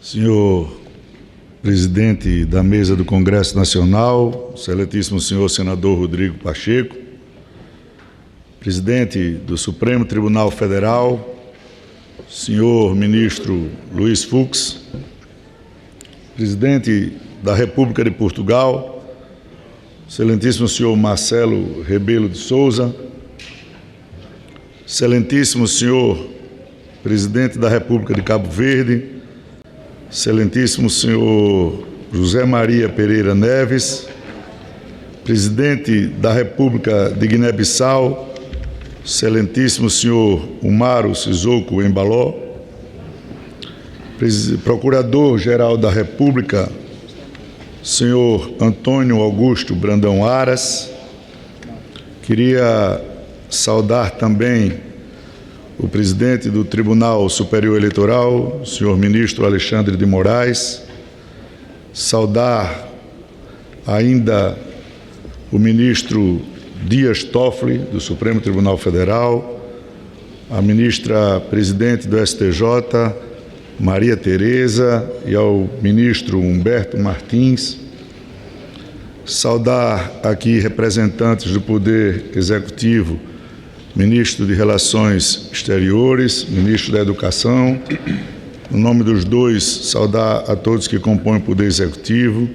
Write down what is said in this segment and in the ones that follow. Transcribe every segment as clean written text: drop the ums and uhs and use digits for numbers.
Senhor presidente da mesa do Congresso Nacional, excelentíssimo senhor senador Rodrigo Pacheco, presidente do Supremo Tribunal Federal, senhor ministro Luiz Fux, presidente da República de Portugal, excelentíssimo senhor Marcelo Rebelo de Sousa, excelentíssimo senhor presidente da República de Cabo Verde, excelentíssimo senhor José Maria Pereira Neves, presidente da República de Guiné-Bissau, excelentíssimo senhor Umaro Sissoko Embaló, procurador-geral da República, senhor Antônio Augusto Brandão Aras. Queria saudar também o presidente do Tribunal Superior Eleitoral, o senhor ministro Alexandre de Moraes, saudar ainda o ministro Dias Toffoli, do Supremo Tribunal Federal, a ministra presidente do STJ, Maria Tereza, e ao ministro Humberto Martins, saudar aqui representantes do Poder Executivo, ministro de Relações Exteriores, ministro da Educação. No nome dos dois, saudar a todos que compõem o Poder Executivo,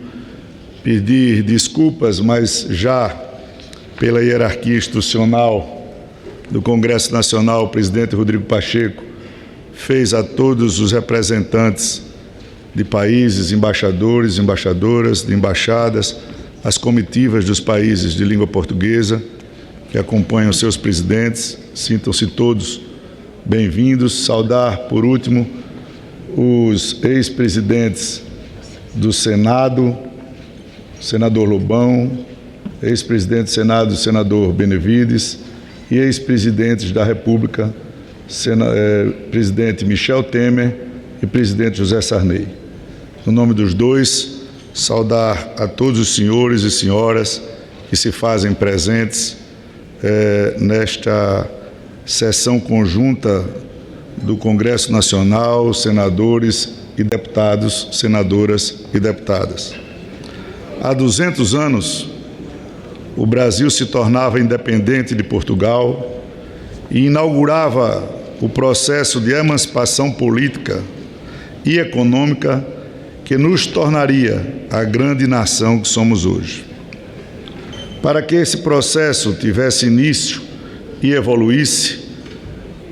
pedir desculpas, mas já pela hierarquia institucional do Congresso Nacional, o presidente Rodrigo Pacheco fez a todos os representantes de países, embaixadores, embaixadoras, de embaixadas, as comitivas dos países de língua portuguesa, que acompanham seus presidentes, sintam-se todos bem-vindos. Saudar, por último, os ex-presidentes do Senado, senador Lobão, ex-presidente do Senado, senador Benevides, e ex-presidentes da República, presidente Michel Temer e presidente José Sarney. No nome dos dois, saudar a todos os senhores e senhoras que se fazem presentes nesta sessão conjunta do Congresso Nacional, senadores e deputados, senadoras e deputadas. Há 200 anos, o Brasil se tornava independente de Portugal e inaugurava o processo de emancipação política e econômica que nos tornaria a grande nação que somos hoje. Para que esse processo tivesse início e evoluísse,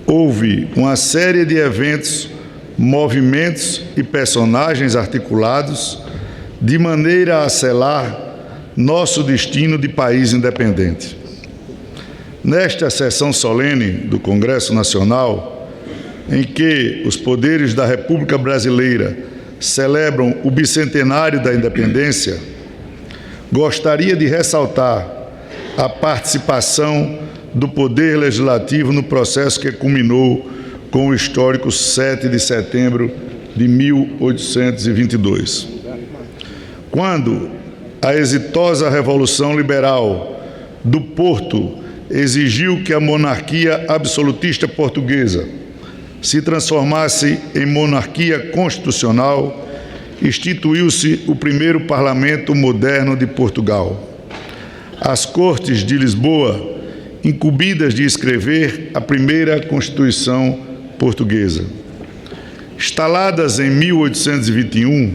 houve uma série de eventos, movimentos e personagens articulados de maneira a selar nosso destino de país independente. Nesta sessão solene do Congresso Nacional, em que os poderes da República Brasileira celebram o bicentenário da independência, gostaria de ressaltar a participação do Poder Legislativo no processo que culminou com o histórico 7 de setembro de 1822. Quando a exitosa Revolução Liberal do Porto exigiu que a monarquia absolutista portuguesa se transformasse em monarquia constitucional, instituiu-se o primeiro parlamento moderno de Portugal. As Cortes de Lisboa, incumbidas de escrever a primeira Constituição portuguesa. Instaladas em 1821,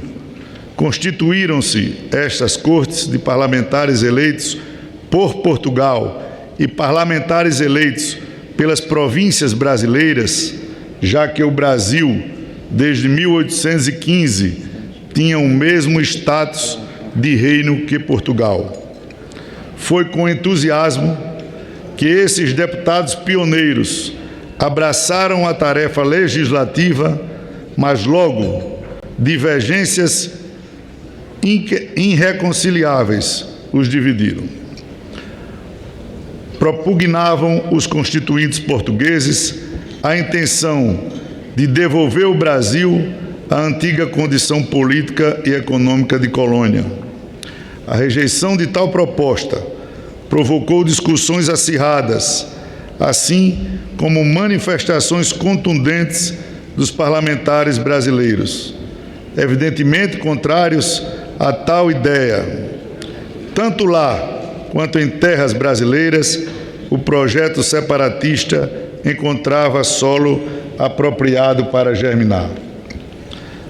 constituíram-se estas Cortes de parlamentares eleitos por Portugal e parlamentares eleitos pelas províncias brasileiras, já que o Brasil, desde 1815, tinha o mesmo status de reino que Portugal. Foi com entusiasmo que esses deputados pioneiros abraçaram a tarefa legislativa, mas logo divergências irreconciliáveis os dividiram. Propugnavam os constituintes portugueses a intenção de devolver ao Brasil a antiga condição política e econômica de colônia. A rejeição de tal proposta provocou discussões acirradas, assim como manifestações contundentes dos parlamentares brasileiros. evidentemente contrários a tal ideia. Tanto lá quanto em terras brasileiras, o projeto separatista encontrava solo apropriado para germinar.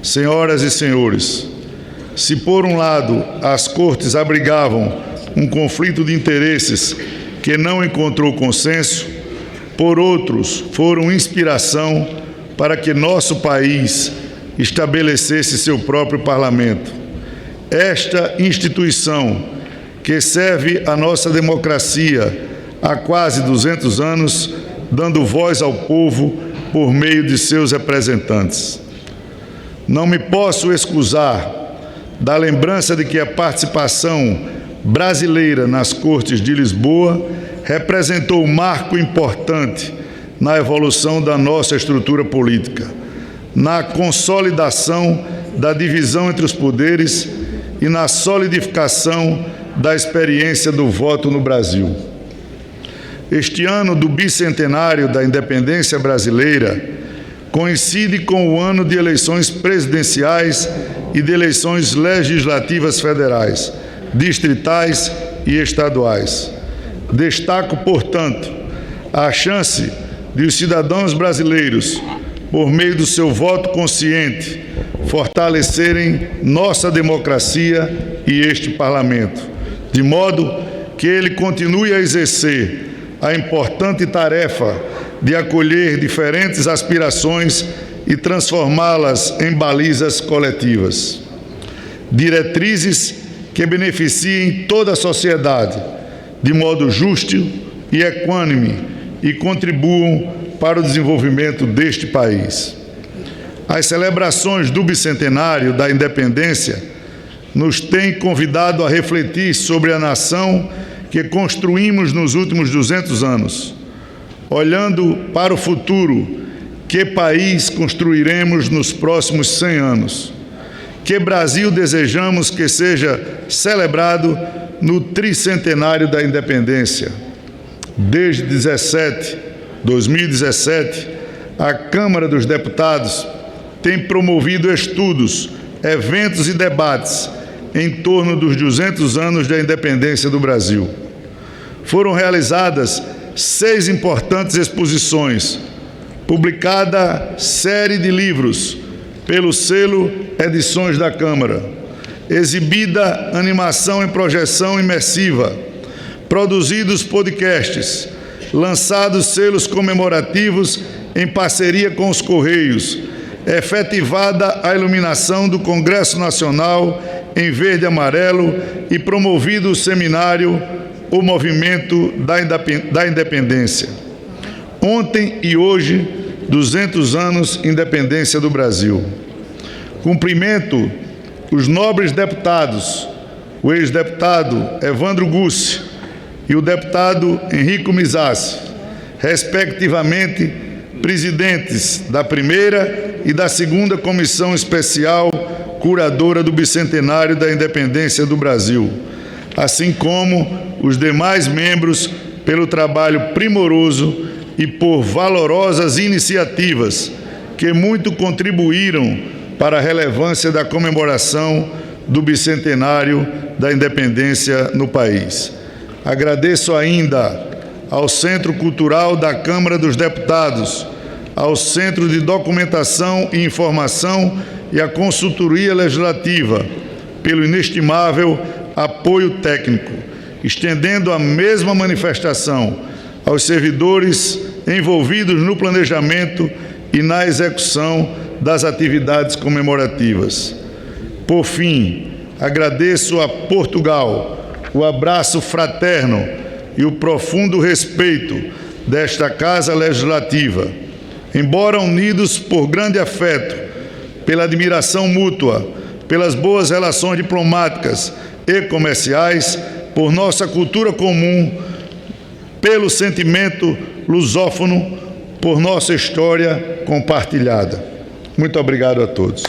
Senhoras e senhores, se por um lado as cortes abrigavam um conflito de interesses que não encontrou consenso, por outros foram inspiração para que nosso país estabelecesse seu próprio parlamento. Esta instituição, que serve à nossa democracia há quase 200 anos, dando voz ao povo por meio de seus representantes. Não me posso excusar da lembrança de que a participação brasileira nas Cortes de Lisboa representou um marco importante na evolução da nossa estrutura política, na consolidação da divisão entre os poderes e na solidificação da experiência do voto no Brasil. Este ano do bicentenário da independência brasileira coincide com o ano de eleições presidenciais e de eleições legislativas federais, distritais e estaduais. Destaco, portanto, a chance de os cidadãos brasileiros, por meio do seu voto consciente, fortalecerem nossa democracia e este parlamento, de modo que ele continue a exercer a importante tarefa de acolher diferentes aspirações e transformá-las em balizas coletivas. Diretrizes que beneficiem toda a sociedade, de modo justo e equânime, e contribuam para o desenvolvimento deste país. As celebrações do bicentenário da independência nos têm convidado a refletir sobre a nação que construímos nos últimos 200 anos. Olhando para o futuro, que país construiremos nos próximos 100 anos? Que Brasil desejamos que seja celebrado no tricentenário da independência? Desde 2017, a Câmara dos Deputados tem promovido estudos, eventos e debates em torno dos 200 anos da independência do Brasil. Foram realizadas 6 importantes exposições, publicada série de livros pelo selo Edições da Câmara, exibida animação em projeção imersiva, produzidos podcasts, lançados selos comemorativos em parceria com os Correios, efetivada a iluminação do Congresso Nacional em verde e amarelo e promovido o seminário O Movimento da Independência. Ontem e hoje, 200 anos independência do Brasil. Cumprimento os nobres deputados, o ex-deputado Evandro Gussi e o deputado Henrico Mizassi, respectivamente presidentes da primeira e da segunda Comissão Especial Curadora do Bicentenário da Independência do Brasil, assim como os demais membros pelo trabalho primoroso e por valorosas iniciativas que muito contribuíram para a relevância da comemoração do bicentenário da independência no país. Agradeço ainda ao Centro Cultural da Câmara dos Deputados, ao Centro de Documentação e Informação e à Consultoria Legislativa pelo inestimável apoio técnico, estendendo a mesma manifestação aos servidores envolvidos no planejamento e na execução das atividades comemorativas. Por fim, agradeço a Portugal o abraço fraterno e o profundo respeito desta Casa Legislativa. Embora unidos por grande afeto, pela admiração mútua, pelas boas relações diplomáticas e comerciais, por nossa cultura comum, pelo sentimento lusófono, por nossa história compartilhada. Muito obrigado a todos.